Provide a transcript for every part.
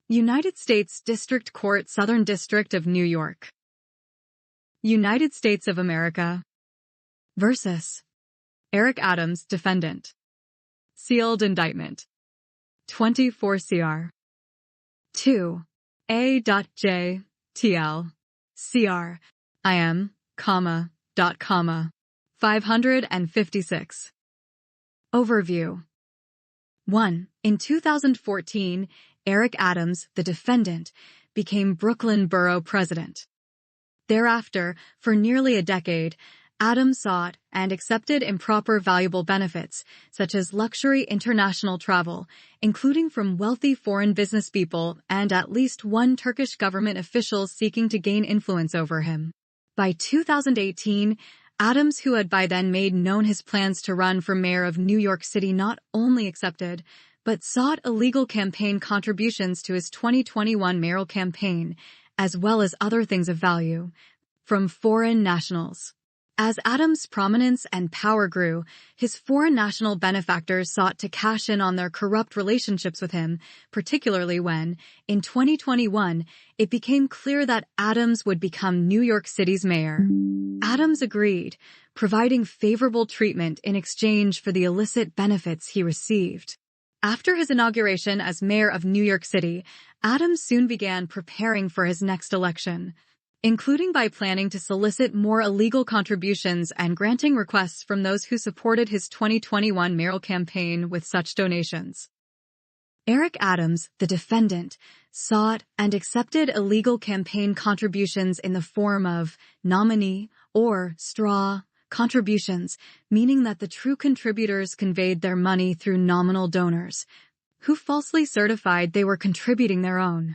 United States District Court, Southern District of New York. United States of America versus Eric Adams, defendant. Sealed indictment. 24 CR 2 A.J. TL CR IM, 556. Overview. 1. In 2014, Eric Adams, the defendant, became Brooklyn Borough President. Thereafter, for nearly a decade, Adams sought and accepted improper valuable benefits, such as luxury international travel, including from wealthy foreign businesspeople and at least one Turkish government official seeking to gain influence over him. By 2018, Adams, who had by then made known his plans to run for mayor of New York City, not only accepted, but sought illegal campaign contributions to his 2021 mayoral campaign, as well as other things of value, from foreign nationals. As Adams' prominence and power grew, his foreign national benefactors sought to cash in on their corrupt relationships with him, particularly when, in 2021, it became clear that Adams would become New York City's mayor. Adams agreed, providing favorable treatment in exchange for the illicit benefits he received. After his inauguration as mayor of New York City, Adams soon began preparing for his next election, including by planning to solicit more illegal contributions and granting requests from those who supported his 2021 mayoral campaign with such donations. Eric Adams, the defendant, sought and accepted illegal campaign contributions in the form of nominee or straw contributions, meaning that the true contributors conveyed their money through nominal donors, who falsely certified they were contributing their own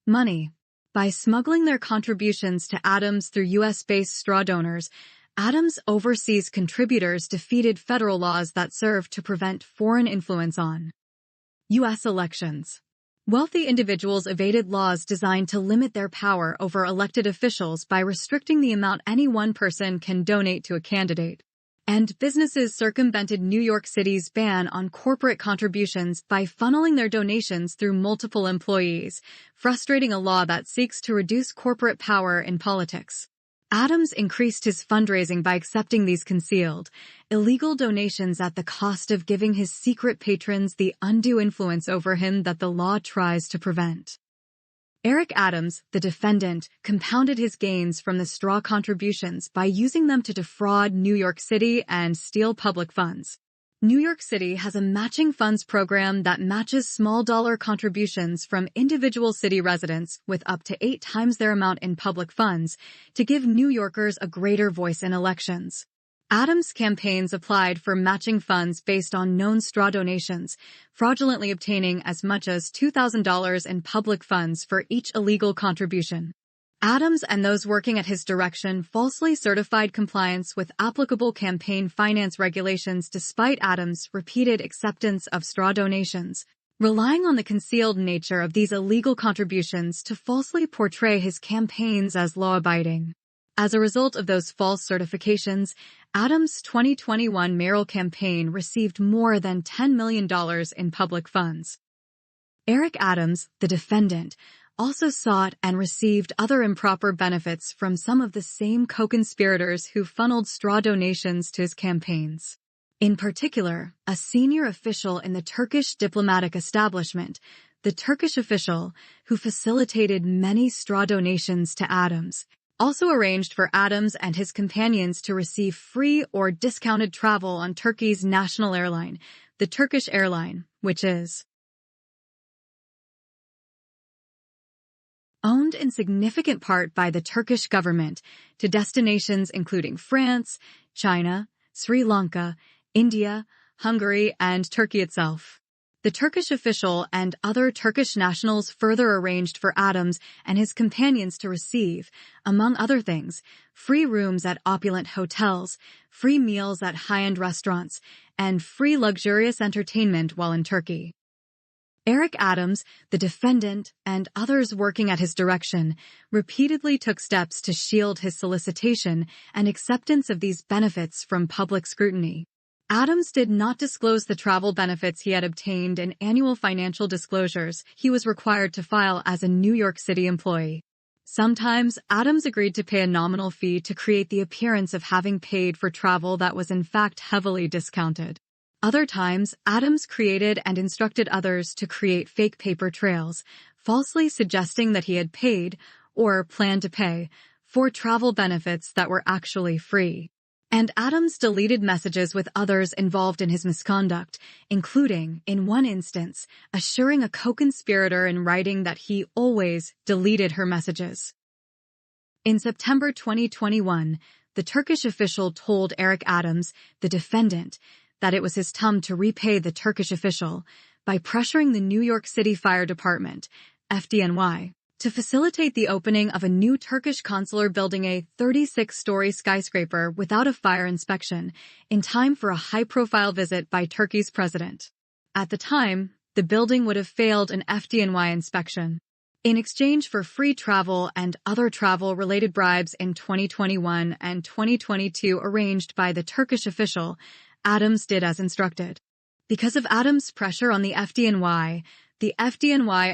money. By smuggling their contributions to Adams through U.S.-based straw donors, Adams' overseas contributors defeated federal laws that serve to prevent foreign influence on U.S. elections. Wealthy individuals evaded laws designed to limit their power over elected officials by restricting the amount any one person can donate to a candidate. And businesses circumvented New York City's ban on corporate contributions by funneling their donations through multiple employees, frustrating a law that seeks to reduce corporate power in politics. Adams increased his fundraising by accepting these concealed, illegal donations at the cost of giving his secret patrons the undue influence over him that the law tries to prevent. Eric Adams, the defendant, compounded his gains from the straw contributions by using them to defraud New York City and steal public funds. New York City has a matching funds program that matches small-dollar contributions from individual city residents with up to 8 times their amount in public funds to give New Yorkers a greater voice in elections. Adams' campaigns applied for matching funds based on known straw donations, fraudulently obtaining as much as $2,000 in public funds for each illegal contribution. Adams and those working at his direction falsely certified compliance with applicable campaign finance regulations despite Adams' repeated acceptance of straw donations, relying on the concealed nature of these illegal contributions to falsely portray his campaigns as law-abiding. As a result of those false certifications, Adams' 2021 mayoral campaign received more than $10 million in public funds. Eric Adams, the defendant, also sought and received other improper benefits from some of the same co-conspirators who funneled straw donations to his campaigns. In particular, a senior official in the Turkish diplomatic establishment, the Turkish official, who facilitated many straw donations to Adams, also arranged for Adams and his companions to receive free or discounted travel on Turkey's national airline, the Turkish airline, which is owned in significant part by the Turkish government, to destinations including France, China, Sri Lanka, India, Hungary, and Turkey itself. The Turkish official and other Turkish nationals further arranged for Adams and his companions to receive, among other things, free rooms at opulent hotels, free meals at high-end restaurants, and free luxurious entertainment while in Turkey. Eric Adams, the defendant, and others working at his direction, repeatedly took steps to shield his solicitation and acceptance of these benefits from public scrutiny. Adams did not disclose the travel benefits he had obtained in annual financial disclosures he was required to file as a New York City employee. Sometimes, Adams agreed to pay a nominal fee to create the appearance of having paid for travel that was in fact heavily discounted. Other times, Adams created and instructed others to create fake paper trails, falsely suggesting that he had paid, or planned to pay, for travel benefits that were actually free. And Adams deleted messages with others involved in his misconduct, including, in one instance, assuring a co-conspirator in writing that he always deleted her messages. In September 2021, the Turkish official told Eric Adams, the defendant, that it was his time to repay the Turkish official by pressuring the New York City Fire Department, FDNY, to facilitate the opening of a new Turkish consular building, a 36-story skyscraper without a fire inspection, in time for a high-profile visit by Turkey's president. At the time, the building would have failed an FDNY inspection. In exchange for free travel and other travel-related bribes in 2021 and 2022 arranged by the Turkish official, Adams did as instructed. Because of Adams' pressure on the FDNY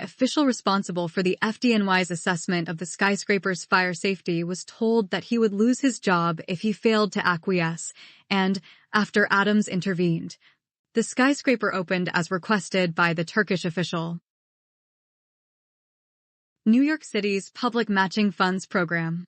official responsible for the FDNY's assessment of the skyscraper's fire safety was told that he would lose his job if he failed to acquiesce, and, after Adams intervened, the skyscraper opened as requested by the Turkish official. New York City's Public Matching Funds Program.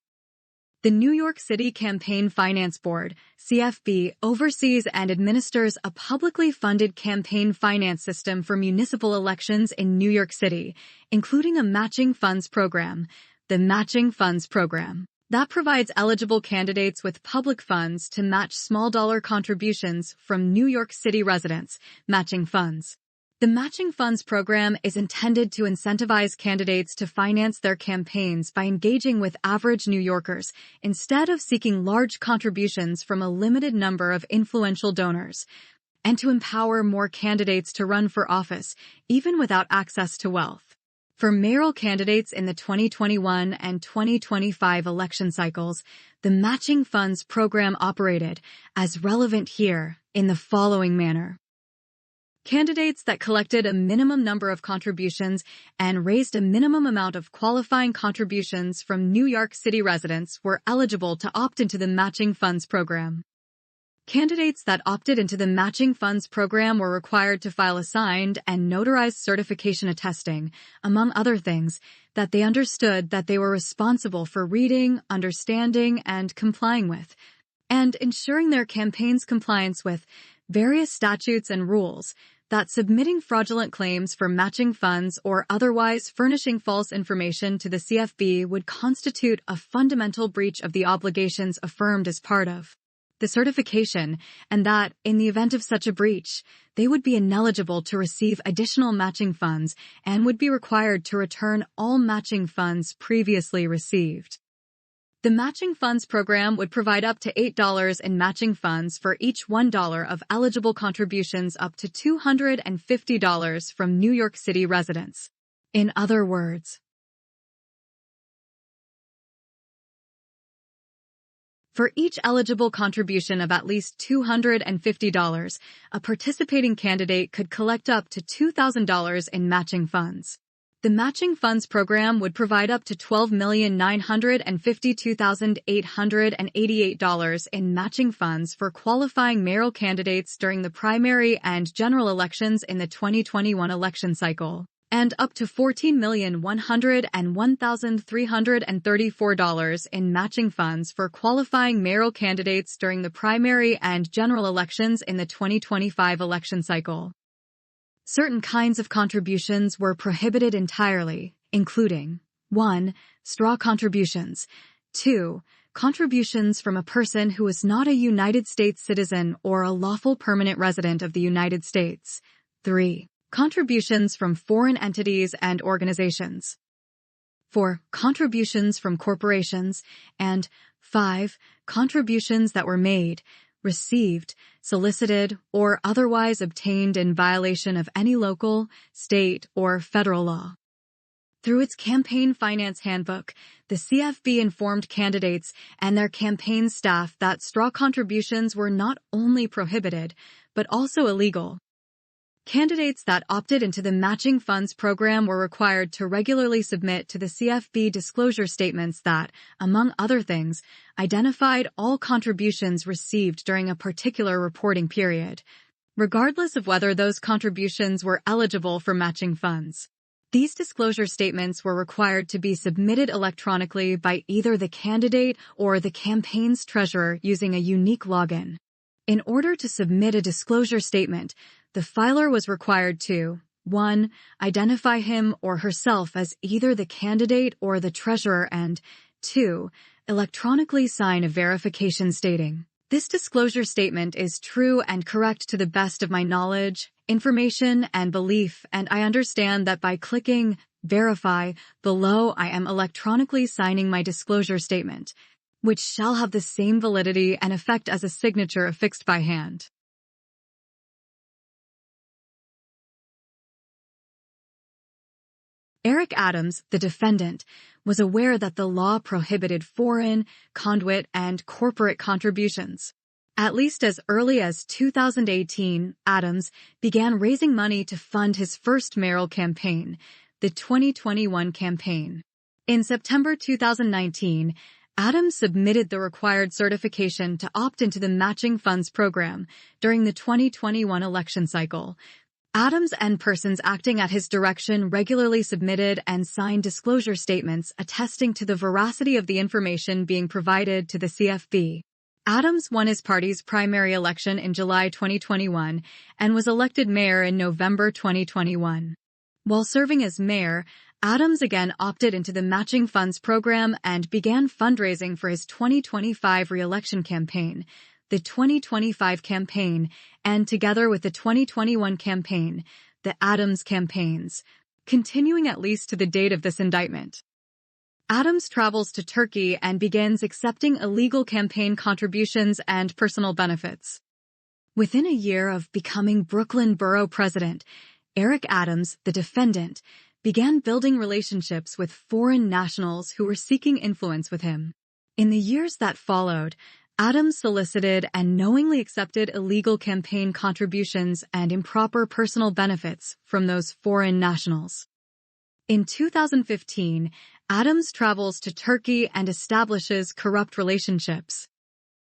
The New York City Campaign Finance Board, CFB, oversees and administers a publicly funded campaign finance system for municipal elections in New York City, including a matching funds program, the Matching Funds Program, that provides eligible candidates with public funds to match small-dollar contributions from New York City residents, matching funds. The Matching Funds Program is intended to incentivize candidates to finance their campaigns by engaging with average New Yorkers instead of seeking large contributions from a limited number of influential donors, and to empower more candidates to run for office, even without access to wealth. For mayoral candidates in the 2021 and 2025 election cycles, the Matching Funds Program operated, as relevant here, in the following manner. Candidates that collected a minimum number of contributions and raised a minimum amount of qualifying contributions from New York City residents were eligible to opt into the Matching Funds Program. Candidates that opted into the Matching Funds Program were required to file a signed and notarized certification attesting, among other things, that they understood that they were responsible for reading, understanding, and complying with, and ensuring their campaign's compliance with various statutes and rules, that submitting fraudulent claims for matching funds or otherwise furnishing false information to the CFB would constitute a fundamental breach of the obligations affirmed as part of the certification, and that, in the event of such a breach, they would be ineligible to receive additional matching funds and would be required to return all matching funds previously received. The Matching Funds Program would provide up to $8 in matching funds for each $1 of eligible contributions up to $250 from New York City residents. In other words, for each eligible contribution of at least $250, a participating candidate could collect up to $2,000 in matching funds. The Matching Funds Program would provide up to $12,952,888 in matching funds for qualifying mayoral candidates during the primary and general elections in the 2021 election cycle, and up to $14,101,334 in matching funds for qualifying mayoral candidates during the primary and general elections in the 2025 election cycle. Certain kinds of contributions were prohibited entirely, including 1. Straw contributions. 2. Contributions from a person who is not a United States citizen or a lawful permanent resident of the United States. 3. Contributions from foreign entities and organizations. 4. Contributions from corporations. And 5. Contributions that were made, received, solicited, or otherwise obtained in violation of any local, state, or federal law. Through its Campaign Finance Handbook, the CFB informed candidates and their campaign staff that straw contributions were not only prohibited, but also illegal. Candidates that opted into the Matching Funds program were required to regularly submit to the CFB disclosure statements that, among other things, identified all contributions received during a particular reporting period, regardless of whether those contributions were eligible for matching funds. These disclosure statements were required to be submitted electronically by either the candidate or the campaign's treasurer using a unique login. In order to submit a disclosure statement, the filer was required to 1. Identify him or herself as either the candidate or the treasurer and 2. Electronically sign a verification stating, "This disclosure statement is true and correct to the best of my knowledge, information, and belief, and I understand that by clicking Verify below I am electronically signing my disclosure statement, which shall have the same validity and effect as a signature affixed by hand." Eric Adams, the defendant, was aware that the law prohibited foreign, conduit, and corporate contributions. At least as early as 2018, Adams began raising money to fund his first mayoral campaign, the 2021 campaign. In September 2019, Adams submitted the required certification to opt into the Matching Funds program during the 2021 election cycle. Adams and persons acting at his direction regularly submitted and signed disclosure statements attesting to the veracity of the information being provided to the CFB. Adams won his party's primary election in July 2021 and was elected mayor in November 2021. While serving as mayor, Adams again opted into the Matching Funds program and began fundraising for his 2025 re-election campaign, the 2025 campaign, and together with the 2021 campaign, the Adams campaigns, continuing at least to the date of this indictment. Adams travels to Turkey and begins accepting illegal campaign contributions and personal benefits. Within a year of becoming Brooklyn Borough President, Eric Adams, the defendant, began building relationships with foreign nationals who were seeking influence with him. In the years that followed, Adams solicited and knowingly accepted illegal campaign contributions and improper personal benefits from those foreign nationals. In 2015, Adams travels to Turkey and establishes corrupt relationships.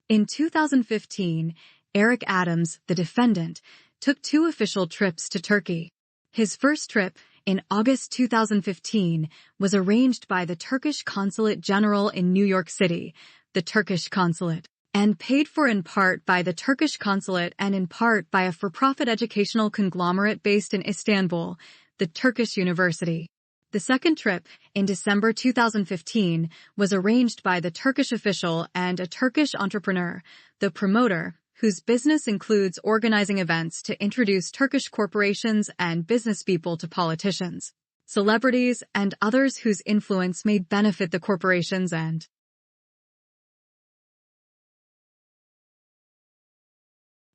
In 2015, Eric Adams, the defendant, took 2 official trips to Turkey. His first trip, in August 2015, was arranged by the Turkish Consulate General in New York City, the Turkish Consulate, and paid for in part by the Turkish Consulate and in part by a for-profit educational conglomerate based in Istanbul, the Turkish University. The second trip, in December 2015, was arranged by the Turkish official and a Turkish entrepreneur, the promoter, whose business includes organizing events to introduce Turkish corporations and businesspeople to politicians, celebrities, and others whose influence may benefit the corporations and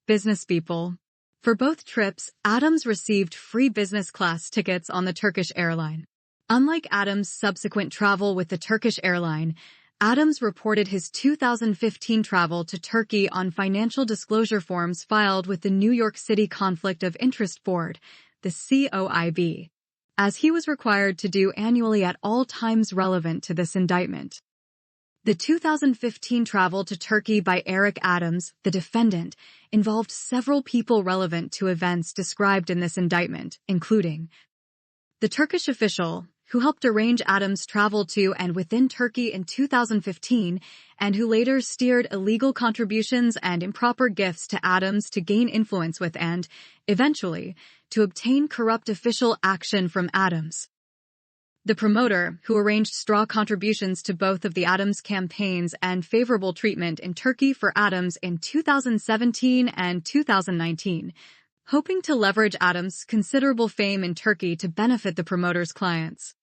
businesspeople. For both trips, Adams received free business class tickets on the Turkish airline. Unlike Adams' subsequent travel with the Turkish airline, Adams reported his 2015 travel to Turkey on financial disclosure forms filed with the New York City Conflict of Interest Board, the COIB, as he was required to do annually at all times relevant to this indictment. The 2015 travel to Turkey by Eric Adams, the defendant, involved several people relevant to events described in this indictment, including The Turkish official, who helped arrange Adams' travel to and within Turkey in 2015, and who later steered illegal contributions and improper gifts to Adams to gain influence with and, eventually, to obtain corrupt official action from Adams. The promoter, who arranged straw contributions to both of the Adams campaigns and favorable treatment in Turkey for Adams in 2017 and 2019, hoping to leverage Adams' considerable fame in Turkey to benefit the promoter's clients.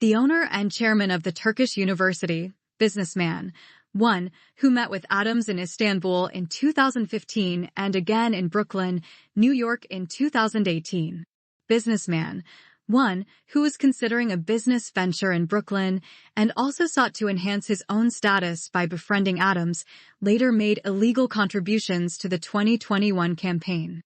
The owner and chairman of the Turkish University, businessman, one, who met with Adams in Istanbul in 2015 and again in Brooklyn, New York in 2018. Businessman, one, who was considering a business venture in Brooklyn and also sought to enhance his own status by befriending Adams, later made illegal contributions to the 2021 campaign.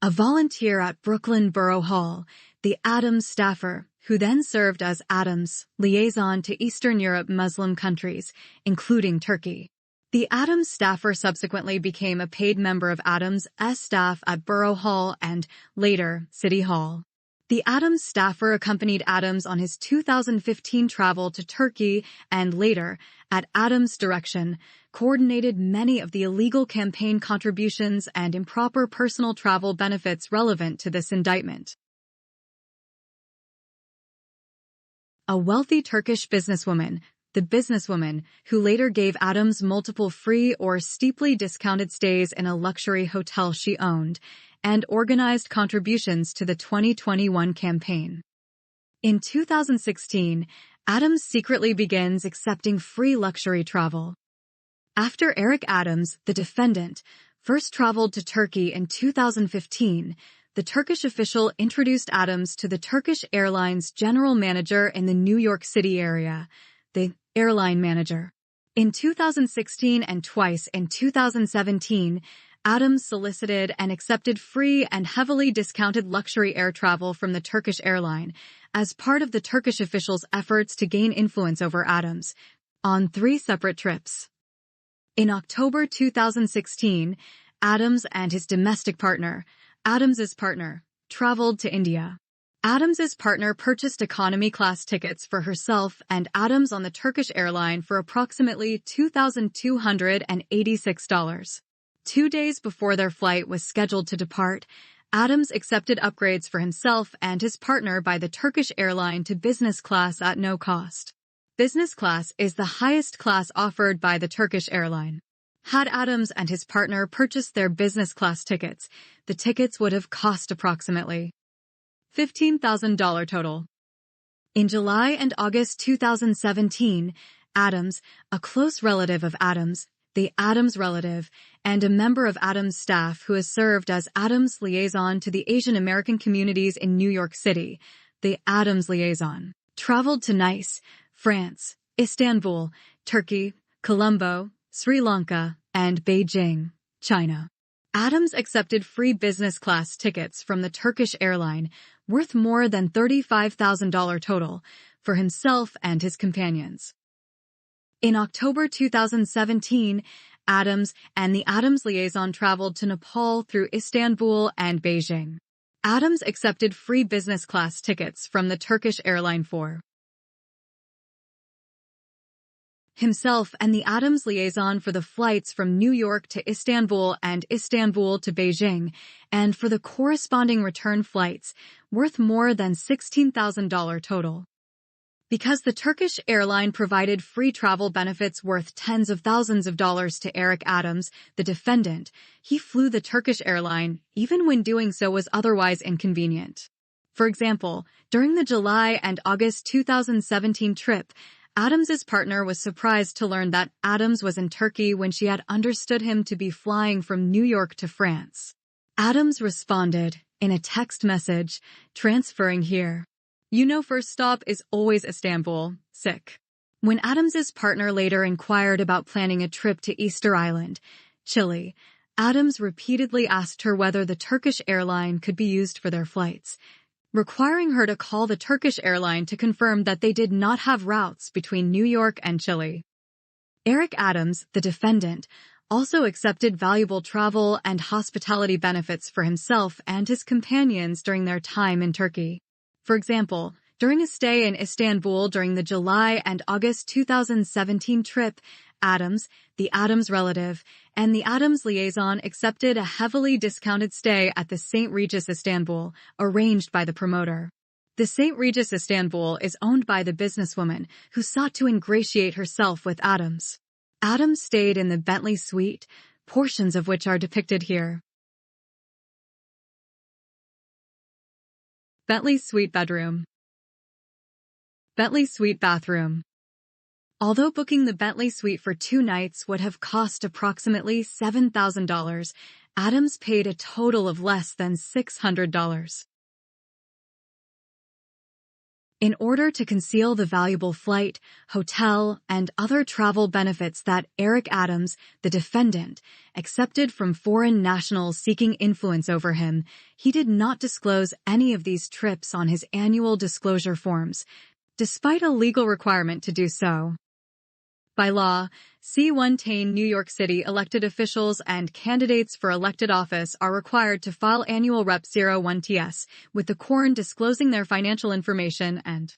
A volunteer at Brooklyn Borough Hall, the Adams staffer, who then served as Adams' liaison to Eastern Europe Muslim countries, including Turkey. The Adams staffer subsequently became a paid member of Adams' staff at Borough Hall and, later, City Hall. The Adams staffer accompanied Adams on his 2015 travel to Turkey and later, at Adams' direction, coordinated many of the illegal campaign contributions and improper personal travel benefits relevant to this indictment. A wealthy Turkish businesswoman, the businesswoman who later gave Adams multiple free or steeply discounted stays in a luxury hotel she owned, and organized contributions to the 2021 campaign. In 2016, Adams secretly begins accepting free luxury travel. After Eric Adams, the defendant, first traveled to Turkey in 2015, the Turkish official introduced Adams to the Turkish Airlines general manager in the New York City area, the airline manager. In 2016 and twice in 2017, Adams solicited and accepted free and heavily discounted luxury air travel from the Turkish airline as part of the Turkish official's efforts to gain influence over Adams, on 3 separate trips. In October 2016, Adams and his domestic partner, Adams's partner, traveled to India. Adams's partner purchased economy class tickets for herself and Adams on the Turkish airline for approximately $2,286. 2 days before their flight was scheduled to depart, Adams accepted upgrades for himself and his partner by the Turkish airline to business class at no cost. Business class is the highest class offered by the Turkish airline. Had Adams and his partner purchased their business class tickets, the tickets would have cost approximately $15,000 total. In July and August 2017, Adams, a close relative of Adams, the Adams relative, and a member of Adams' staff who has served as Adams' liaison to the Asian American communities in New York City, the Adams liaison, traveled to Nice, France, Istanbul, Turkey, Colombo, Sri Lanka, and Beijing, China. Adams accepted free business class tickets from the Turkish airline, worth more than $35,000 total, for himself and his companions. In October 2017, Adams and the Adams liaison traveled to Nepal through Istanbul and Beijing. Adams accepted free business class tickets from the Turkish airline for himself and the Adams liaison for the flights from New York to Istanbul and Istanbul to Beijing, and for the corresponding return flights, worth more than $16,000 total. Because the Turkish airline provided free travel benefits worth tens of thousands of dollars to Eric Adams, the defendant, he flew the Turkish airline, even when doing so was otherwise inconvenient. For example, during the July and August 2017 trip, Adams's partner was surprised to learn that Adams was in Turkey when she had understood him to be flying from New York to France. Adams responded, in a text message, transferring here. You know, first stop is always Istanbul, sick. When Adams's partner later inquired about planning a trip to Easter Island, Chile, Adams repeatedly asked her whether the Turkish airline could be used for their flights, requiring her to call the Turkish airline to confirm that they did not have routes between New York and Chile. Eric Adams, the defendant, also accepted valuable travel and hospitality benefits for himself and his companions during their time in Turkey. For example, during a stay in Istanbul during the July and August 2017 trip, Adams, the Adams relative, and the Adams liaison accepted a heavily discounted stay at the St. Regis Istanbul, arranged by the promoter. The St. Regis Istanbul is owned by the businesswoman who sought to ingratiate herself with Adams. Adams stayed in the Bentley suite, portions of which are depicted here. Bentley suite bedroom. Bentley suite bathroom. Although booking the Bentley suite for 2 nights would have cost approximately $7,000, Adams paid a total of less than $600. In order to conceal the valuable flight, hotel, and other travel benefits that Eric Adams, the defendant, accepted from foreign nationals seeking influence over him, he did not disclose any of these trips on his annual disclosure forms, despite a legal requirement to do so. By law, C-110 New York City elected officials and candidates for elected office are required to file annual Rep. 01TS with the Quorum disclosing their financial information and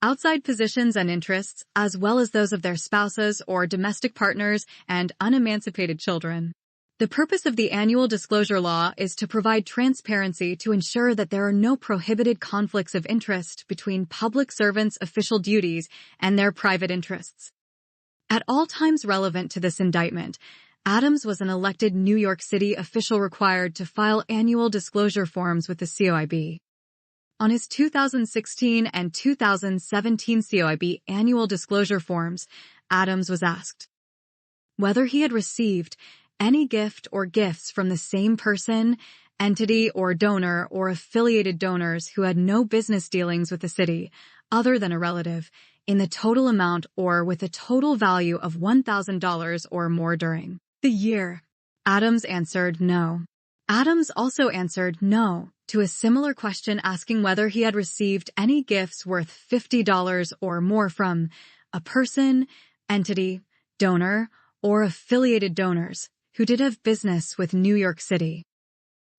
outside positions and interests, as well as those of their spouses or domestic partners and unemancipated children. The purpose of the annual disclosure law is to provide transparency to ensure that there are no prohibited conflicts of interest between public servants' official duties and their private interests. At all times relevant to this indictment, Adams was an elected New York City official required to file annual disclosure forms with the COIB. On his 2016 and 2017 COIB annual disclosure forms, Adams was asked whether he had received any gift or gifts from the same person, entity, or donor or affiliated donors who had no business dealings with the city, other than a relative, in the total amount or with a total value of $1,000 or more during the year. Adams answered no. Adams also answered no to a similar question asking whether he had received any gifts worth $50 or more from a person, entity, donor, or affiliated donors who did have business with New York City.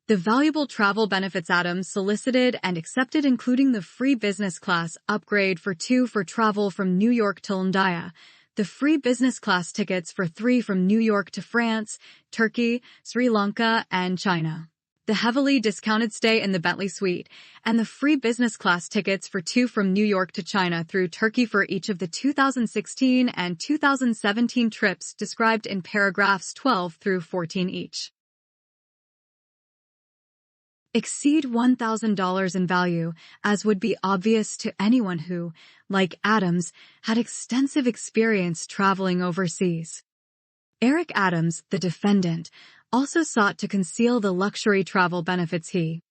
The valuable travel benefits Adams solicited and accepted including the free business class upgrade for 2 for travel from New York to India, the free business class tickets for 3 from New York to France, Turkey, Sri Lanka, and China, the heavily discounted stay in the Bentley suite, and the free business class tickets for 2 from New York to China through Turkey for each of the 2016 and 2017 trips described in paragraphs 12 through 14 each. Exceed $1,000 in value, as would be obvious to anyone who, like Adams, had extensive experience traveling overseas. Eric Adams, the defendant, also sought to conceal the luxury travel benefits he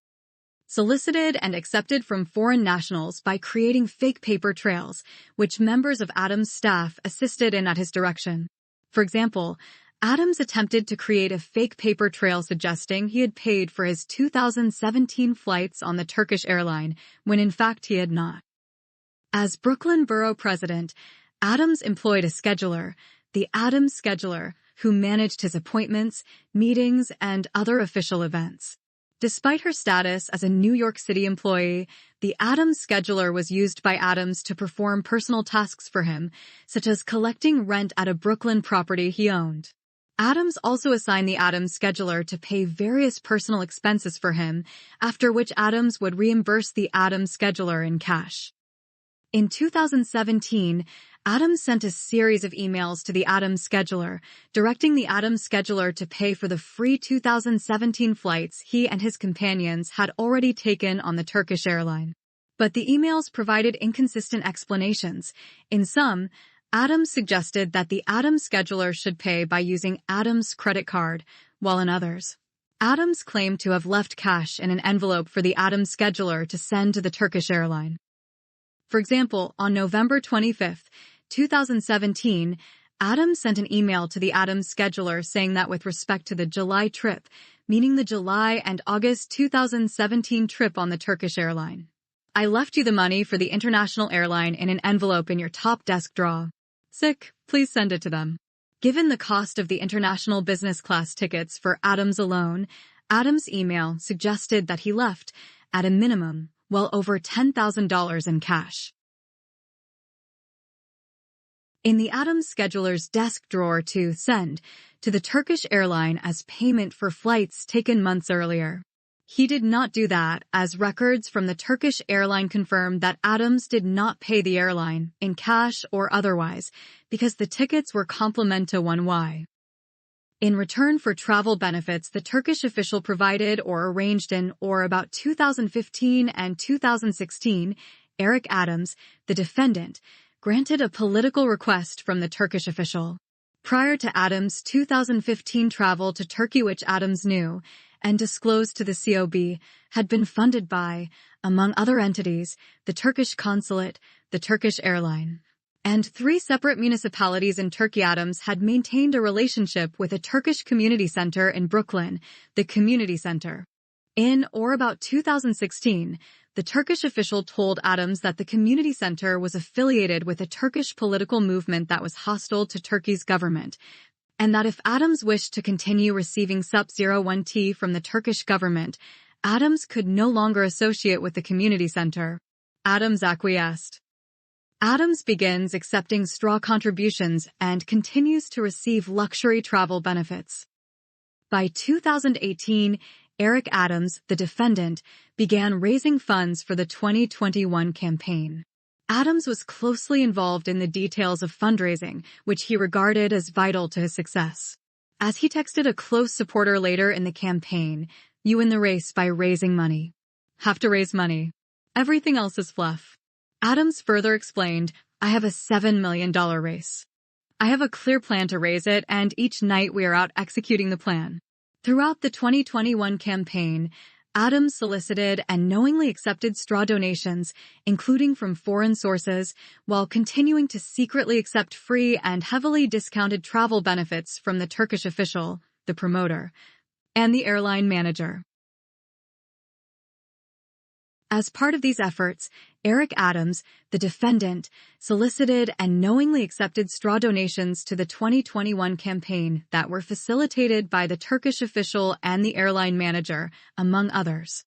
solicited and accepted from foreign nationals by creating fake paper trails, which members of Adams' staff assisted in at his direction. For example, Adams attempted to create a fake paper trail suggesting he had paid for his 2017 flights on the Turkish airline, when in fact he had not. As Brooklyn Borough President, Adams employed a scheduler, the Adams Scheduler, who managed his appointments, meetings, and other official events. Despite her status as a New York City employee, the Adams Scheduler was used by Adams to perform personal tasks for him, such as collecting rent at a Brooklyn property he owned. Adams also assigned the Adams Scheduler to pay various personal expenses for him, after which Adams would reimburse the Adams Scheduler in cash. In 2017, Adams sent a series of emails to the Adams Scheduler, directing the Adams Scheduler to pay for the free 2017 flights he and his companions had already taken on the Turkish airline. But the emails provided inconsistent explanations. In some, Adams suggested that the Adams Scheduler should pay by using Adams' credit card, while in others, Adams claimed to have left cash in an envelope for the Adams Scheduler to send to the Turkish airline. For example, on November 25, 2017, Adams sent an email to the Adams Scheduler saying that with respect to the July trip, meaning the July and August 2017 trip on the Turkish airline, I left you the money for the international airline in an envelope in your top desk drawer. Please send it to them. Given the cost of the international business class tickets for Adams alone, Adams' email suggested that he left, at a minimum, well over $10,000 in cash. In the Adams scheduler's desk drawer to send to the Turkish airline as payment for flights taken months earlier. He did not do that, as records from the Turkish airline confirmed that Adams did not pay the airline, in cash or otherwise, because the tickets were complement 1Y. In return for travel benefits the Turkish official provided or arranged in or about 2015 and 2016, Eric Adams, the defendant, granted a political request from the Turkish official. Prior to Adams' 2015 travel to Turkey, which Adams knew and disclosed to the COB, had been funded by, among other entities, the Turkish consulate, the Turkish airline, and 3 separate municipalities in Turkey. Adams had maintained a relationship with a Turkish community center in Brooklyn, the Community Center. In or about 2016, the Turkish official told Adams that the community center was affiliated with a Turkish political movement that was hostile to Turkey's government, and that if Adams wished to continue receiving Sup-01T from the Turkish government, Adams could no longer associate with the community center. Adams acquiesced. Adams begins accepting straw contributions and continues to receive luxury travel benefits. By 2018, Eric Adams, the defendant, began raising funds for the 2021 campaign. Adams was closely involved in the details of fundraising, which he regarded as vital to his success. As he texted a close supporter later in the campaign, "You win the race by raising money. Have to raise money. Everything else is fluff." Adams further explained, "I have a $7 million race. I have a clear plan to raise it, and each night we are out executing the plan." Throughout the 2021 campaign, Adams solicited and knowingly accepted straw donations, including from foreign sources, while continuing to secretly accept free and heavily discounted travel benefits from the Turkish official, the promoter, and the airline manager. As part of these efforts, Eric Adams, the defendant, solicited and knowingly accepted straw donations to the 2021 campaign that were facilitated by the Turkish official and the airline manager, among others.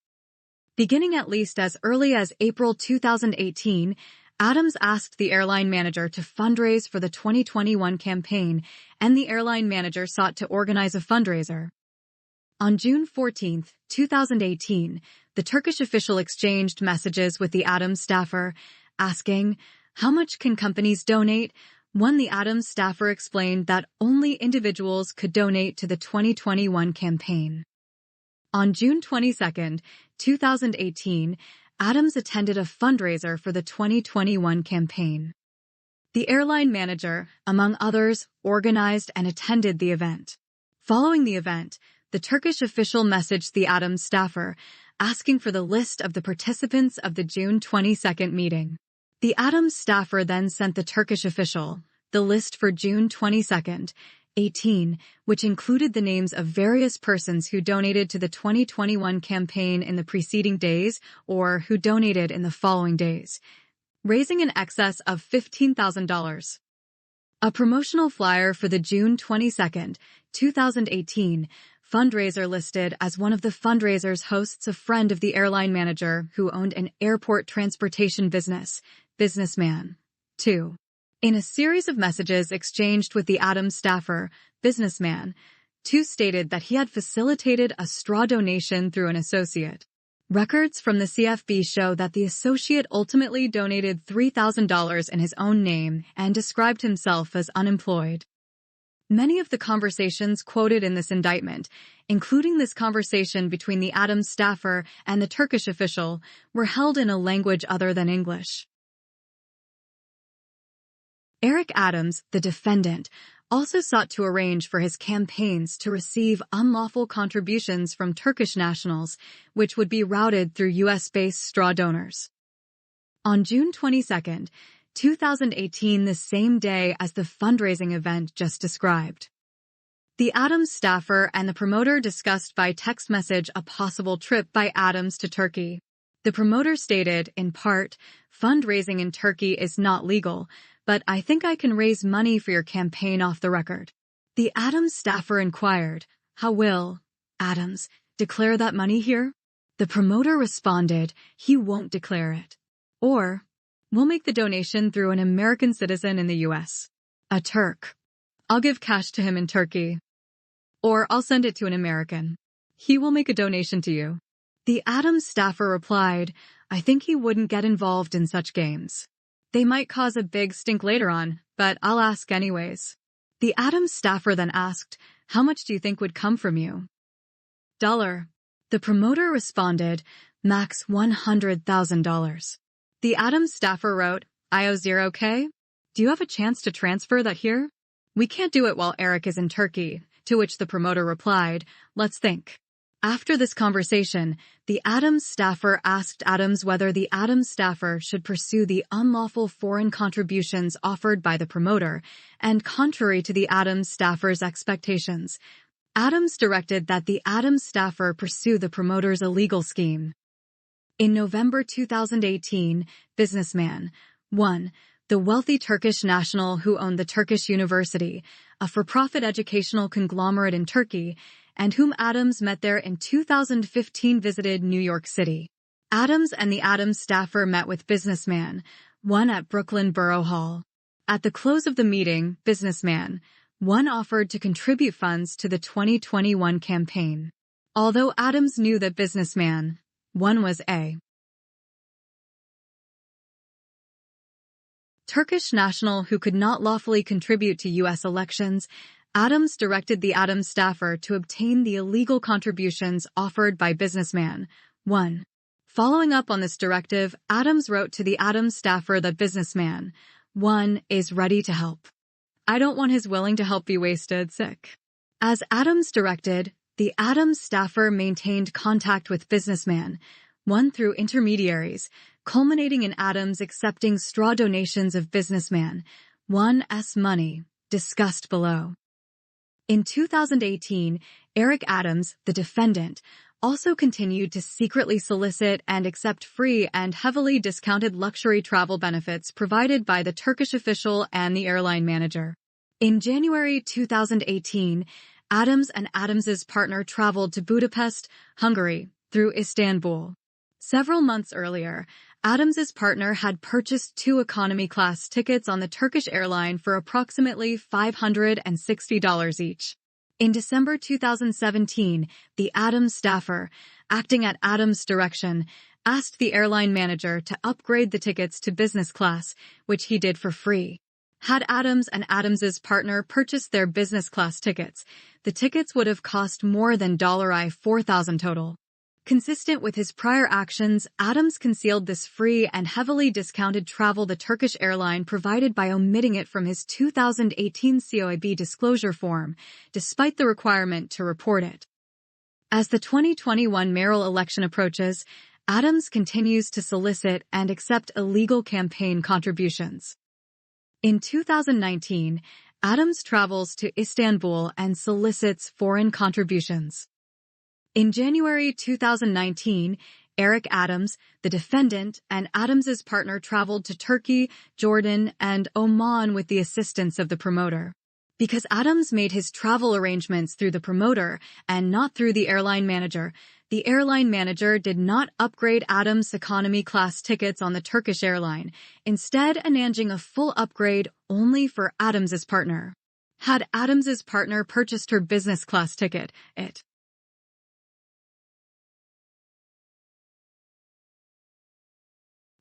Beginning at least as early as April 2018, Adams asked the airline manager to fundraise for the 2021 campaign, and the airline manager sought to organize a fundraiser. On June 14, 2018, the Turkish official exchanged messages with the Adams staffer, asking, "How much can companies donate?" The Adams staffer explained that only individuals could donate to the 2021 campaign. On June 22, 2018, Adams attended a fundraiser for the 2021 campaign. The airline manager, among others, organized and attended the event. Following the event, the Turkish official messaged the Adams staffer, asking for the list of the participants of the June 22 meeting. The Adams staffer then sent the Turkish official the list for June 22, 18, which included the names of various persons who donated to the 2021 campaign in the preceding days or who donated in the following days, raising in excess of $15,000. A promotional flyer for the June 22, 2018, fundraiser listed as one of the fundraisers hosts a friend of the airline manager who owned an airport transportation businessman. 2. In a series of messages exchanged with the Adams staffer, businessman, 2 stated that he had facilitated a straw donation through an associate. Records from the CFB show that the associate ultimately donated $3,000 in his own name and described himself as unemployed. Many of the conversations quoted in this indictment, including this conversation between the Adams staffer and the Turkish official, were held in a language other than English. Eric Adams, the defendant, also sought to arrange for his campaigns to receive unlawful contributions from Turkish nationals, which would be routed through U.S.-based straw donors. On June 22, 2018, the same day as the fundraising event just described, the Adams staffer and the promoter discussed by text message a possible trip by Adams to Turkey. The promoter stated, in part, "Fundraising in Turkey is not legal, but I think I can raise money for your campaign off the record." The Adams staffer inquired, "How will Adams declare that money here?" The promoter responded, "He won't declare it." Or, "We'll make the donation through an American citizen in the US. A Turk. I'll give cash to him in Turkey. Or I'll send it to an American. He will make a donation to you." The Adams staffer replied, "I think he wouldn't get involved in such games. They might cause a big stink later on, but I'll ask anyways." The Adams staffer then asked, "How much do you think would come from you?" $. The promoter responded, "Max $100,000. The Adams staffer wrote, "I owe $0K. Do you have a chance to transfer that here?" "We can't do it while Eric is in Turkey," to which the promoter replied, "Let's think." After this conversation, the Adams staffer asked Adams whether the Adams staffer should pursue the unlawful foreign contributions offered by the promoter, and contrary to the Adams staffer's expectations, Adams directed that the Adams staffer pursue the promoter's illegal scheme. In November 2018, businessman 1. The wealthy Turkish national who owned the Turkish University, a for-profit educational conglomerate in Turkey, and whom Adams met there in 2015, visited New York City. Adams and the Adams staffer met with businessman 1 at Brooklyn Borough Hall. At the close of the meeting, businessman 1 offered to contribute funds to the 2021 campaign. Although Adams knew that businessman 1 was a Turkish national who could not lawfully contribute to U.S. elections, Adams directed the Adams staffer to obtain the illegal contributions offered by businessman 1. Following up on this directive, Adams wrote to the Adams staffer that businessman 1 is ready to help. "I don't want his willing to help be wasted sick." As Adams directed, the Adams staffer maintained contact with businessman 1 through intermediaries, culminating in Adams accepting straw donations of businessman 1's money, discussed below. In 2018, Eric Adams, the defendant, also continued to secretly solicit and accept free and heavily discounted luxury travel benefits provided by the Turkish official and the airline manager. In January 2018, Adams and Adams's partner traveled to Budapest, Hungary, through Istanbul. Several months earlier, Adams's partner had purchased 2 economy-class tickets on the Turkish airline for approximately $560 each. In December 2017, the Adams staffer, acting at Adams' direction, asked the airline manager to upgrade the tickets to business class, which he did for free. Had Adams and Adams's partner purchased their business class tickets, the tickets would have cost more than $4,000 total. Consistent with his prior actions, Adams concealed this free and heavily discounted travel the Turkish airline provided by omitting it from his 2018 COIB disclosure form, despite the requirement to report it. As the 2021 mayoral election approaches, Adams continues to solicit and accept illegal campaign contributions. In 2019, Adams travels to Istanbul and solicits foreign contributions. In January 2019, Eric Adams, the defendant, and Adams's partner traveled to Turkey, Jordan, and Oman with the assistance of the promoter. Because Adams made his travel arrangements through the promoter and not through the airline manager did not upgrade Adams' economy class tickets on the Turkish airline, instead arranging a full upgrade only for Adams's partner. Had Adams's partner purchased her business class ticket, it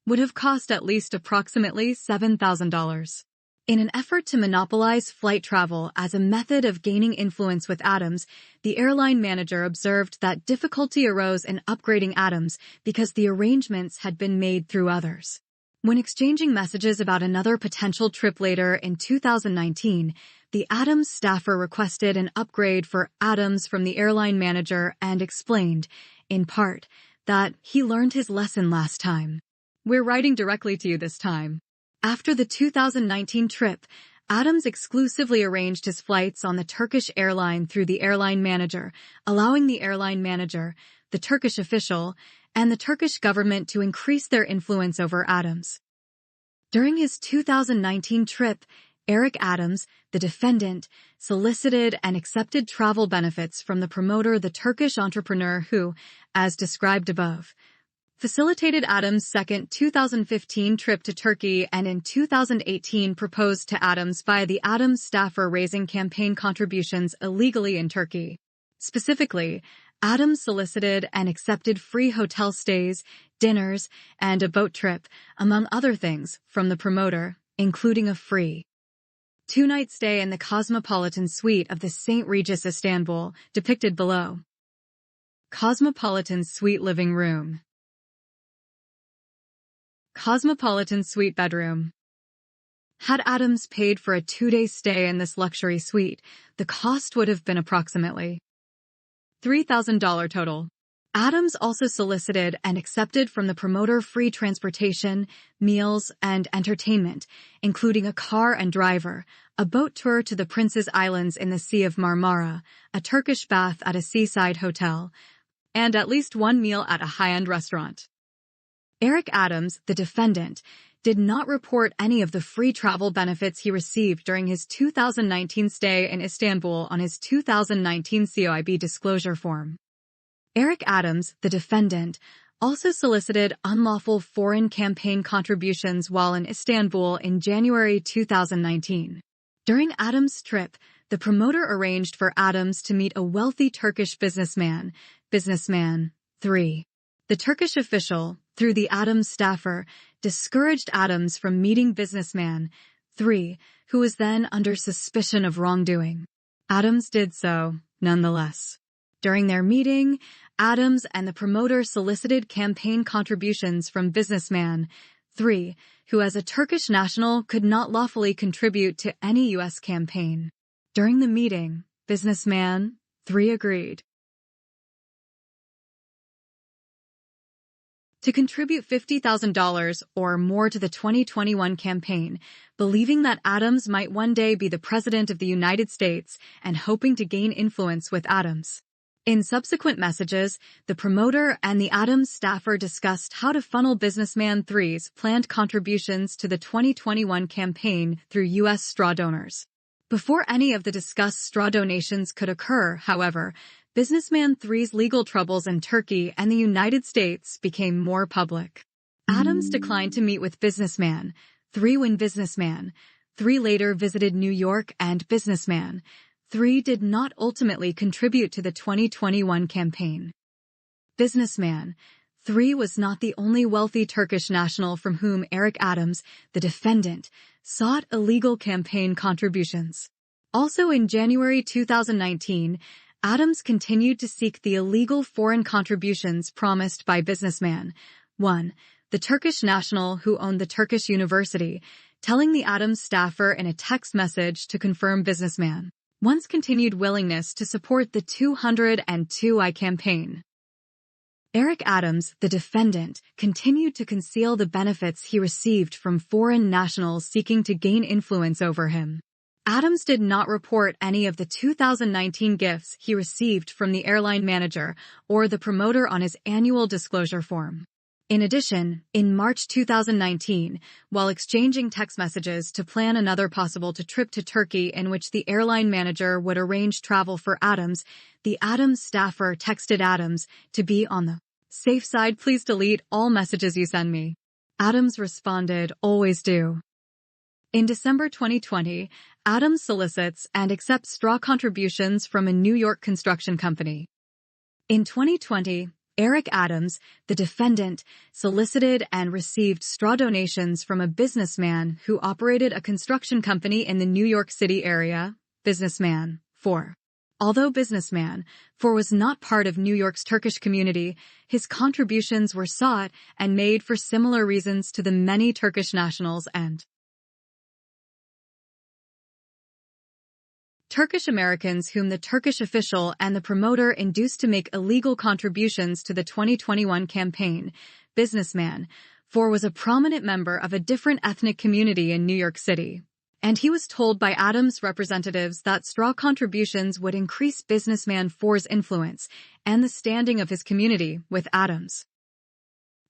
would have cost at least approximately $7,000. In an effort to monopolize flight travel as a method of gaining influence with Adams, the airline manager observed that difficulty arose in upgrading Adams because the arrangements had been made through others. When exchanging messages about another potential trip later in 2019, the Adams staffer requested an upgrade for Adams from the airline manager and explained, in part, that he learned his lesson last time. "We're writing directly to you this time." After the 2019 trip, Adams exclusively arranged his flights on the Turkish airline through the airline manager, allowing the airline manager, the Turkish official, and the Turkish government to increase their influence over Adams. During his 2019 trip, Eric Adams, the defendant, solicited and accepted travel benefits from the promoter, the Turkish entrepreneur who, as described above, facilitated Adams' second 2015 trip to Turkey and in 2018 proposed to Adams via the Adams staffer raising campaign contributions illegally in Turkey. Specifically, Adams solicited and accepted free hotel stays, dinners, and a boat trip, among other things, from the promoter, including a free two-night stay in the Cosmopolitan Suite of the St. Regis Istanbul, depicted below. Cosmopolitan Suite living room. Cosmopolitan Suite bedroom. Had Adams paid for a 2-day stay in this luxury suite, the cost would have been approximately $3,000 total. Adams also solicited and accepted from the promoter free transportation, meals, and entertainment, including a car and driver, a boat tour to the Prince's Islands in the Sea of Marmara, a Turkish bath at a seaside hotel, and at least one meal at a high-end restaurant. Eric Adams, the defendant, did not report any of the free travel benefits he received during his 2019 stay in Istanbul on his 2019 COIB disclosure form. Eric Adams, the defendant, also solicited unlawful foreign campaign contributions while in Istanbul in January 2019. During Adams' trip, the promoter arranged for Adams to meet a wealthy Turkish businessman, 3. The Turkish official, through the Adams staffer, discouraged Adams from meeting businessman, 3, who was then under suspicion of wrongdoing. Adams did so, nonetheless. During their meeting, Adams and the promoter solicited campaign contributions from businessman, 3, who as a Turkish national could not lawfully contribute to any U.S. campaign. During the meeting, businessman, 3 agreed to contribute $50,000 or more to the 2021 campaign, believing that Adams might one day be the President of the United States and hoping to gain influence with Adams. In subsequent messages, the promoter and the Adams staffer discussed how to funnel businessman 3's planned contributions to the 2021 campaign through U.S. straw donors. Before any of the discussed straw donations could occur, however, businessman 3's legal troubles in Turkey and the United States became more public. Adams declined to meet with businessman 3 when businessman 3 later visited New York, and businessman 3 did not ultimately contribute to the 2021 campaign. Businessman 3 was not the only wealthy Turkish national from whom Eric Adams, the defendant, sought illegal campaign contributions. Also in January 2019, Adams continued to seek the illegal foreign contributions promised by businessman 1, the Turkish national who owned the Turkish university, telling the Adams staffer in a text message to confirm businessman 1's continued willingness to support the 202I campaign. Eric Adams, the defendant, continued to conceal the benefits he received from foreign nationals seeking to gain influence over him. Adams did not report any of the 2019 gifts he received from the airline manager or the promoter on his annual disclosure form. In addition, in March 2019, while exchanging text messages to plan another possible trip to Turkey in which the airline manager would arrange travel for Adams, the Adams staffer texted Adams to be on the safe side, please delete all messages you send me. Adams responded, always do. In December 2020, Adams solicits and accepts straw contributions from a New York construction company. In 2020, Eric Adams, the defendant, solicited and received straw donations from a businessman who operated a construction company in the New York City area, businessman 4. Although businessman 4 was not part of New York's Turkish community, his contributions were sought and made for similar reasons to the many Turkish nationals and Turkish Americans whom the Turkish official and the promoter induced to make illegal contributions to the 2021 campaign. Businessman 4 was a prominent member of a different ethnic community in New York City, and he was told by Adams representatives that straw contributions would increase businessman 4's influence and the standing of his community with Adams.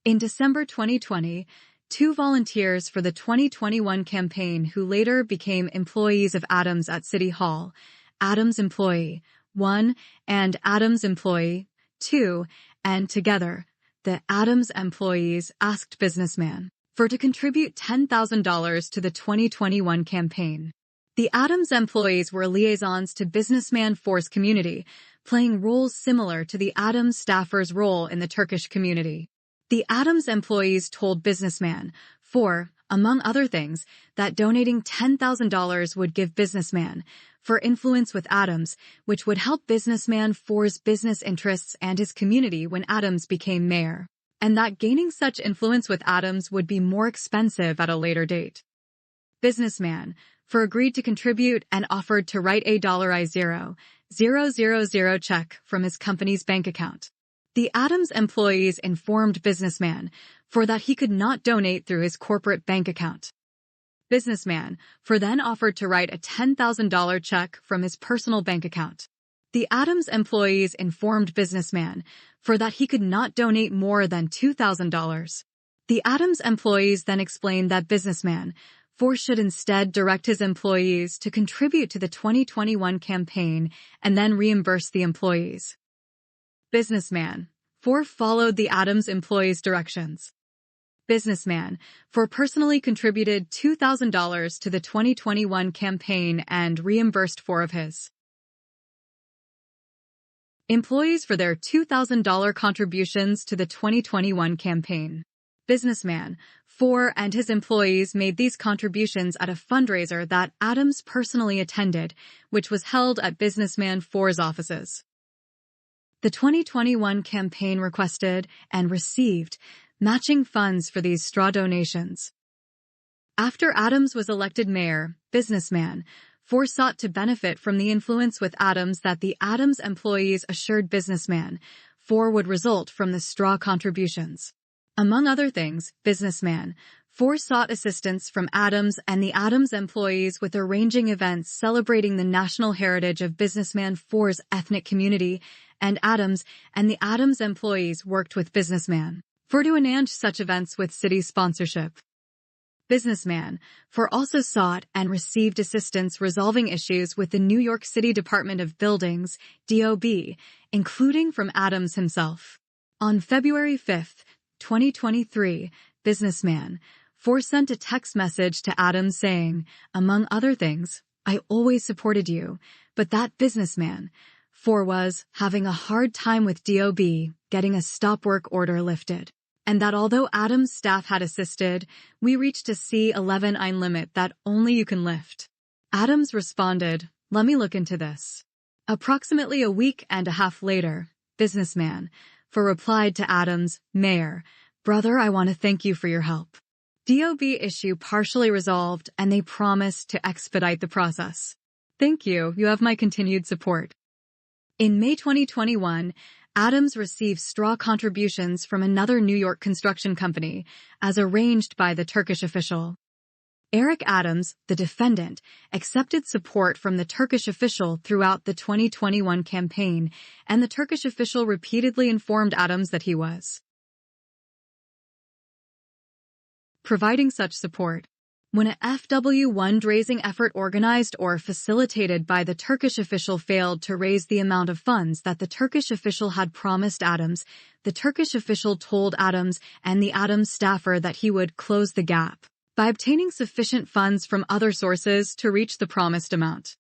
In December 2020, 2 volunteers for the 2021 campaign who later became employees of Adams at City Hall, Adams Employee 1 and Adams Employee 2, and together, the Adams employees asked businessman for to contribute $10,000 to the 2021 campaign. The Adams employees were liaisons to businessman For's community, playing roles similar to the Adams staffers' role in the Turkish community. The Adams employees told businessman For, among other things, that donating $10,000 would give businessman For influence with Adams, which would help businessman For's business interests and his community when Adams became mayor, and that gaining such influence with Adams would be more expensive at a later date. Businessman For agreed to contribute and offered to write a $0,000 check from his company's bank account. The Adams employees informed businessman For that he could not donate through his corporate bank account. Businessman For then offered to write a $10,000 check from his personal bank account. The Adams employees informed businessman For that he could not donate more than $2,000. The Adams employees then explained that businessman For should instead direct his employees to contribute to the 2021 campaign and then reimburse the employees. Businessman For followed the Adams employees' directions. Businessman For personally contributed $2,000 to the 2021 campaign and reimbursed 4 of his employees for their $2,000 contributions to the 2021 campaign. Businessman For and his employees made these contributions at a fundraiser that Adams personally attended, which was held at businessman For's offices. The 2021 campaign requested and received matching funds for these straw donations. After Adams was elected mayor, businessman For sought to benefit from the influence with Adams that the Adams employees assured businessman For would result from the straw contributions. Among other things, businessman For sought assistance from Adams and the Adams employees with arranging events celebrating the national heritage of businessman For's ethnic community, and Adams and the Adams employees worked with businessman For to enhance such events with city sponsorship. Businessman For also sought and received assistance resolving issues with the New York City Department of Buildings, DOB, including from Adams himself. On February 5, 2023, businessman For sent a text message to Adams saying, among other things, I always supported you, but that businessman For was having a hard time with DOB getting a stop work order lifted, and that although Adams' staff had assisted, we reached a C11 limit that only you can lift. Adams responded, let me look into this. Approximately a week and a half later, businessman For replied to Adams, Mayor, brother, I want to thank you for your help. DOB issue partially resolved and they promised to expedite the process. Thank you, you have my continued support. In May 2021, Adams received straw contributions from another New York construction company, as arranged by the Turkish official. Eric Adams, the defendant, accepted support from the Turkish official throughout the 2021 campaign, and the Turkish official repeatedly informed Adams that he was providing such support. When a fundraising effort organized or facilitated by the Turkish official failed to raise the amount of funds that the Turkish official had promised Adams, the Turkish official told Adams and the Adams staffer that he would close the gap by obtaining sufficient funds from other sources to reach the promised amount.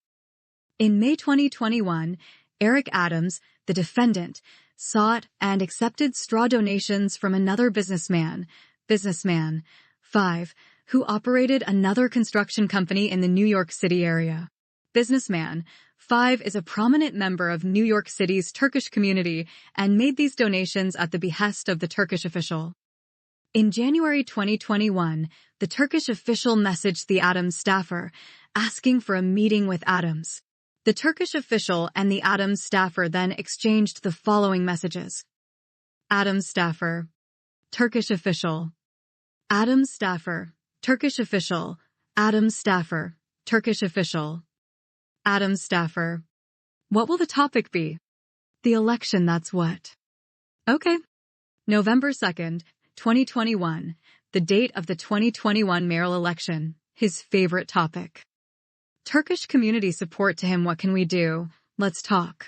In May 2021, Eric Adams, the defendant, sought and accepted straw donations from another businessman 5, who operated another construction company in the New York City area. Businessman 5 is a prominent member of New York City's Turkish community and made these donations at the behest of the Turkish official. In January 2021, the Turkish official messaged the Adams staffer, asking for a meeting with Adams. The Turkish official and the Adams staffer then exchanged the following messages. Adams staffer, Turkish official. Adams staffer, Turkish official. Adams staffer, Turkish official. Adams staffer. What will the topic be? The election, that's what. Okay. November 2nd, 2021. the date of the 2021 mayoral election, his favorite topic. Turkish community support to him. What can we do? Let's talk.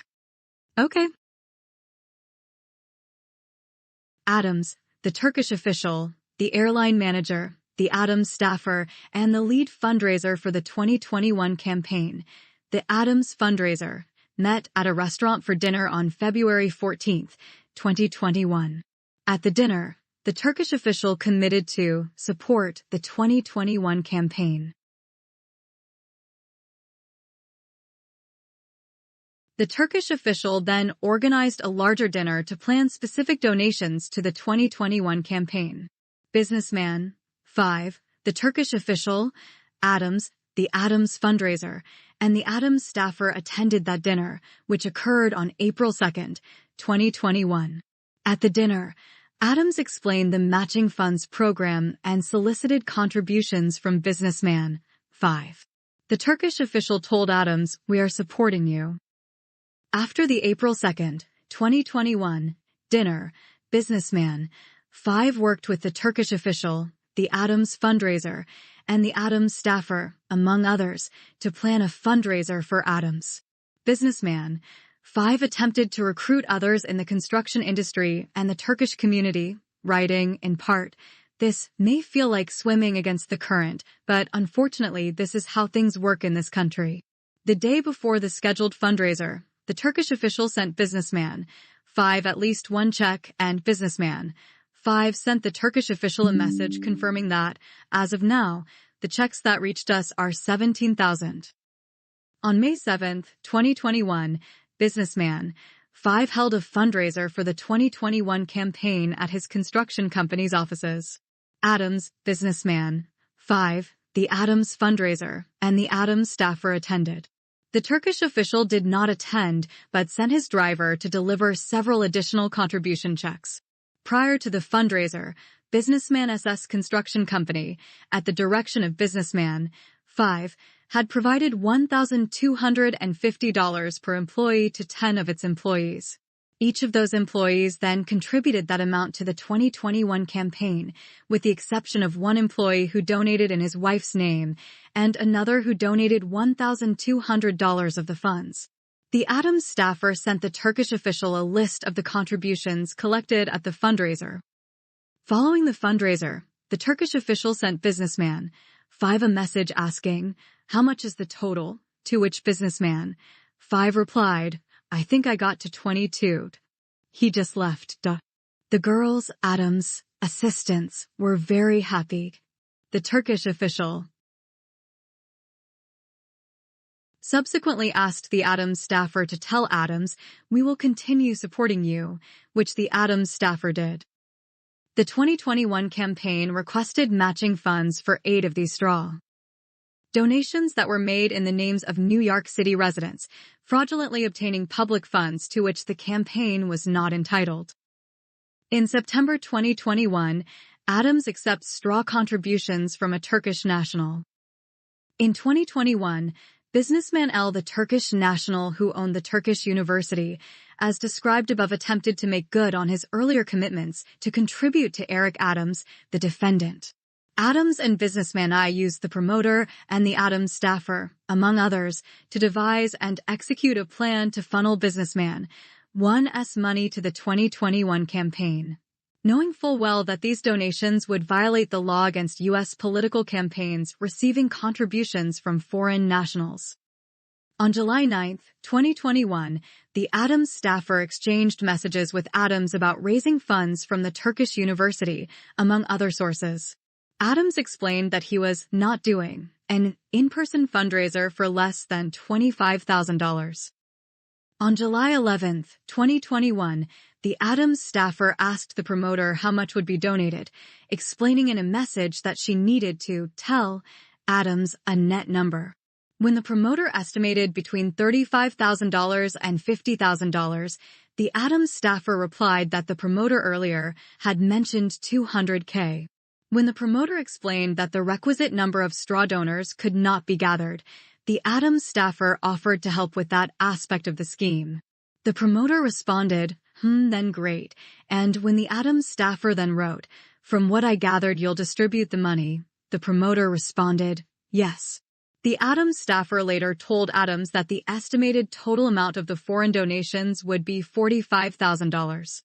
Okay. Adams, the Turkish official, the airline manager, the Adams staffer, and the lead fundraiser for the 2021 campaign, the Adams fundraiser, met at a restaurant for dinner on February 14, 2021. At the dinner, the Turkish official committed to support the 2021 campaign. The Turkish official then organized a larger dinner to plan specific donations to the 2021 campaign. Businessman, 5, the Turkish official, Adams, the Adams fundraiser, and the Adams staffer attended that dinner, which occurred on April 2, 2021. At the dinner, Adams explained the matching funds program and solicited contributions from Businessman, 5. The Turkish official told Adams, "We are supporting you." After the April 2, 2021, dinner, Businessman, 5 worked with the Turkish official, the Adams fundraiser, and the Adams staffer, among others, to plan a fundraiser for Adams. Businessman, 5 attempted to recruit others in the construction industry and the Turkish community, writing, in part, "This may feel like swimming against the current, but unfortunately this is how things work in this country." The day before the scheduled fundraiser, the Turkish official sent Businessman, 5 at least one check, and Businessman, 5 sent the Turkish official a message confirming that, as of now, the checks that reached us are $17,000. On May 7, 2021, Businessman, 5 held a fundraiser for the 2021 campaign at his construction company's offices. Adams, Businessman, 5, the Adams fundraiser, and the Adams staffer attended. The Turkish official did not attend but sent his driver to deliver several additional contribution checks. Prior to the fundraiser, Businessman SS Construction Company, at the direction of Businessman, 5, had provided $1,250 per employee to 10 of its employees. Each of those employees then contributed that amount to the 2021 campaign, with the exception of one employee who donated in his wife's name and another who donated $1,200 of the funds. The Adams staffer sent the Turkish official a list of the contributions collected at the fundraiser. Following the fundraiser, the Turkish official sent Businessman, 5 a message asking, "How much is the total?" To which Businessman, 5 replied, "I think I got to 22. He just left, duh." The girls, Adams' assistants, were very happy. The Turkish official subsequently asked the Adams staffer to tell Adams, "We will continue supporting you," which the Adams staffer did. The 2021 campaign requested matching funds for 8 of these straw donations that were made in the names of New York City residents, fraudulently obtaining public funds to which the campaign was not entitled. In September 2021, Adams accepts straw contributions from a Turkish national. In 2021, Businessman L, the Turkish national who owned the Turkish university, as described above, attempted to make good on his earlier commitments to contribute to Eric Adams, the defendant. Adams and Businessman I used the promoter and the Adams staffer, among others, to devise and execute a plan to funnel Businessman 1's money to the 2021 campaign. Knowing full well that these donations would violate the law against U.S. political campaigns receiving contributions from foreign nationals. On July 9, 2021, the Adams staffer exchanged messages with Adams about raising funds from the Turkish university, among other sources. Adams explained that he was not doing an in-person fundraiser for less than $25,000. On July 11, 2021, the Adams staffer asked the promoter how much would be donated, explaining in a message that she needed to tell Adams a net number. When the promoter estimated between $35,000 and $50,000, the Adams staffer replied that the promoter earlier had mentioned $200K. When the promoter explained that the requisite number of straw donors could not be gathered, the Adams staffer offered to help with that aspect of the scheme. The promoter responded, then great, and when the Adams staffer then wrote, "From what I gathered, you'll distribute the money." The promoter responded, "Yes." The Adams staffer later told Adams that the estimated total amount of the foreign donations would be $45,000.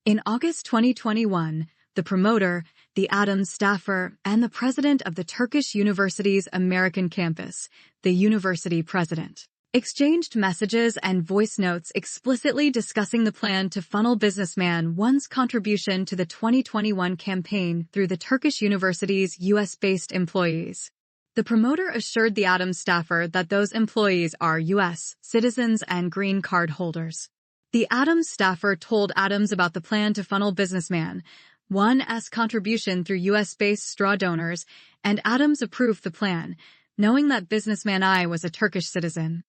In August 2021, the promoter, the Adams staffer, and the president of the Turkish University's American campus, the university president, exchanged messages and voice notes explicitly discussing the plan to funnel businessman One's contribution to the 2021 campaign through the Turkish university's U.S.-based employees. The promoter assured the Adams staffer that those employees are U.S. citizens and green card holders. The Adams staffer told Adams about the plan to funnel businessman One's contribution through U.S.-based straw donors, and Adams approved the plan, knowing that businessman I was a Turkish citizen.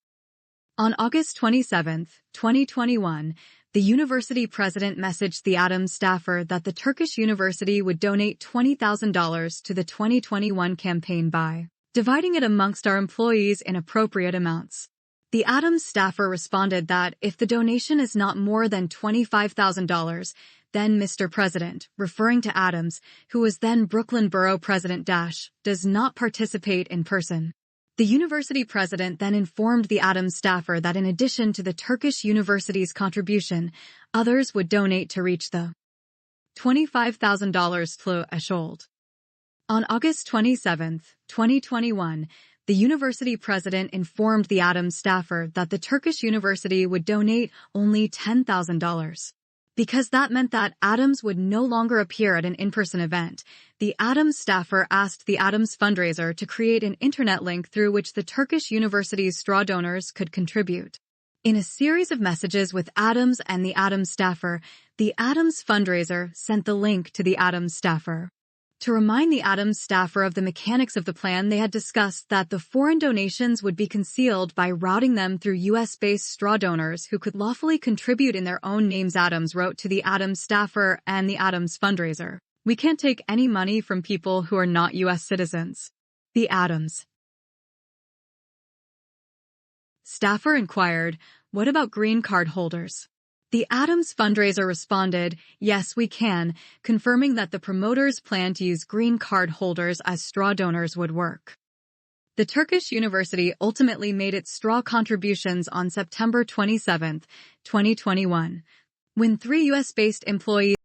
On August 27, 2021, the university president messaged the Adams staffer that the Turkish university would donate $20,000 to the 2021 campaign by dividing it amongst our employees in appropriate amounts. The Adams staffer responded that if the donation is not more than $25,000, then Mr. President, referring to Adams, who was then Brooklyn Borough President, does not participate in person. The university president then informed the Adams staffer that in addition to the Turkish university's contribution, others would donate to reach the $25,000 threshold. On August 27, 2021, the university president informed the Adams staffer that the Turkish university would donate only $10,000. Because that meant that Adams would no longer appear at an in-person event, the Adams staffer asked the Adams fundraiser to create an internet link through which the Turkish university's straw donors could contribute. In a series of messages with Adams and the Adams staffer, the Adams fundraiser sent the link to the Adams staffer. To remind the Adams staffer of the mechanics of the plan, they had discussed that the foreign donations would be concealed by routing them through U.S.-based straw donors who could lawfully contribute in their own names. Adams wrote to the Adams staffer and the Adams fundraiser, "We can't take any money from people who are not U.S. citizens." The Adams staffer inquired, "What about green card holders?" The Adams fundraiser responded, "Yes, we can," confirming that the promoters' plan to use green card holders as straw donors would work. The Turkish university ultimately made its straw contributions on September 27, 2021, when 3 U.S.-based employees